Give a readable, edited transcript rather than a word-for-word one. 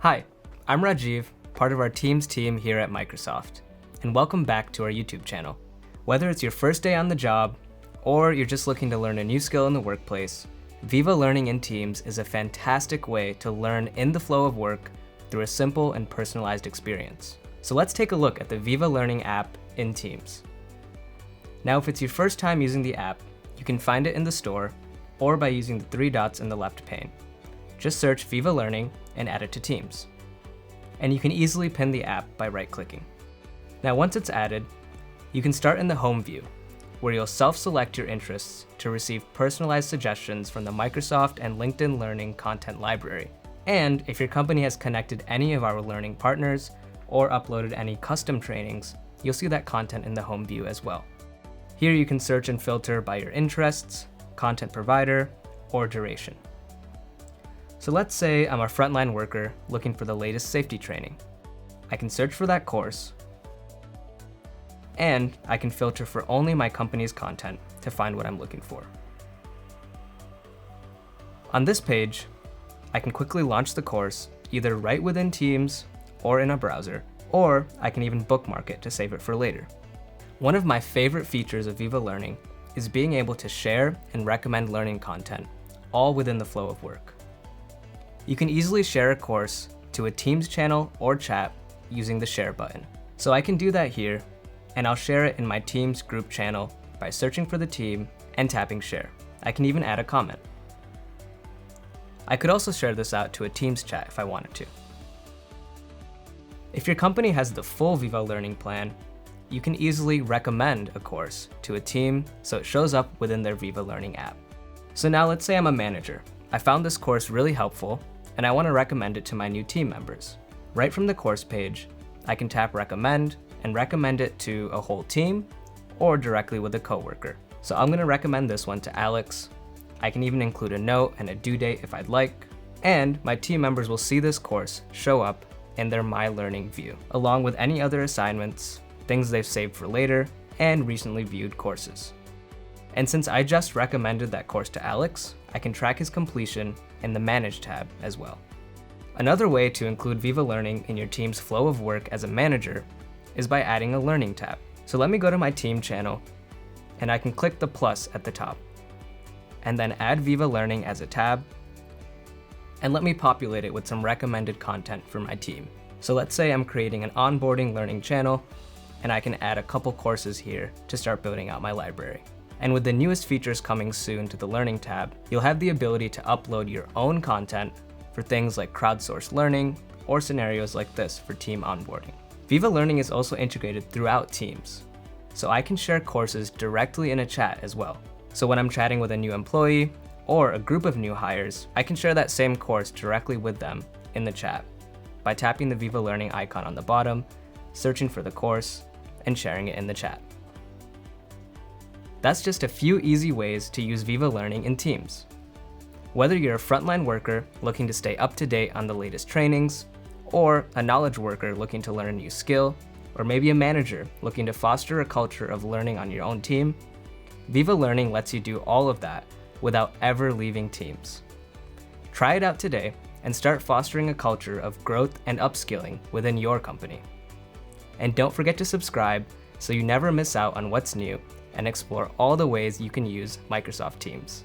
Hi, I'm Rajiv, part of our Teams team here at Microsoft, and welcome back to our YouTube channel. Whether it's your first day on the job, or you're just looking to learn a new skill in the workplace, Viva Learning in Teams is a fantastic way to learn in the flow of work through a simple and personalized experience. So let's take a look at the Viva Learning app in Teams. Now, if it's your first time using the app, you can find it in the store or by using the three dots in the left pane. Just search Viva Learning and add it to Teams. And you can easily pin the app by right-clicking. Now, once it's added, you can start in the home view, where you'll self-select your interests to receive personalized suggestions from the Microsoft and LinkedIn Learning content library. And if your company has connected any of our learning partners or uploaded any custom trainings, you'll see that content in the home view as well. Here you can search and filter by your interests, content provider, or duration. So let's say I'm a frontline worker looking for the latest safety training. I can search for that course, and I can filter for only my company's content to find what I'm looking for. On this page, I can quickly launch the course either right within Teams or in a browser, or I can even bookmark it to save it for later. One of my favorite features of Viva Learning is being able to share and recommend learning content, all within the flow of work. You can easily share a course to a Teams channel or chat using the share button. So I can do that here, and I'll share it in my Teams group channel by searching for the team and tapping share. I can even add a comment. I could also share this out to a Teams chat if I wanted to. If your company has the full Viva Learning plan, you can easily recommend a course to a team so it shows up within their Viva Learning app. So now let's say I'm a manager. I found this course really helpful, and I want to recommend it to my new team members. Right from the course page, I can tap recommend and recommend it to a whole team or directly with a coworker. So I'm going to recommend this one to Alex. I can even include a note and a due date if I'd like, and my team members will see this course show up in their My Learning view, along with any other assignments, things they've saved for later, and recently viewed courses. And since I just recommended that course to Alex, I can track his completion in the Manage tab as well. Another way to include Viva Learning in your team's flow of work as a manager is by adding a Learning tab. So let me go to my team channel, and I can click the plus at the top, and then add Viva Learning as a tab, and let me populate it with some recommended content for my team. So let's say I'm creating an onboarding learning channel, and I can add a couple courses here to start building out my library. And with the newest features coming soon to the Learning tab, you'll have the ability to upload your own content for things like crowdsourced learning or scenarios like this for team onboarding. Viva Learning is also integrated throughout Teams, so I can share courses directly in a chat as well. So when I'm chatting with a new employee or a group of new hires, I can share that same course directly with them in the chat by tapping the Viva Learning icon on the bottom, searching for the course, and sharing it in the chat. That's just a few easy ways to use Viva Learning in Teams. Whether you're a frontline worker looking to stay up to date on the latest trainings, or a knowledge worker looking to learn a new skill, or maybe a manager looking to foster a culture of learning on your own team, Viva Learning lets you do all of that without ever leaving Teams. Try it out today and start fostering a culture of growth and upskilling within your company. And don't forget to subscribe so you never miss out on what's new and explore all the ways you can use Microsoft Teams.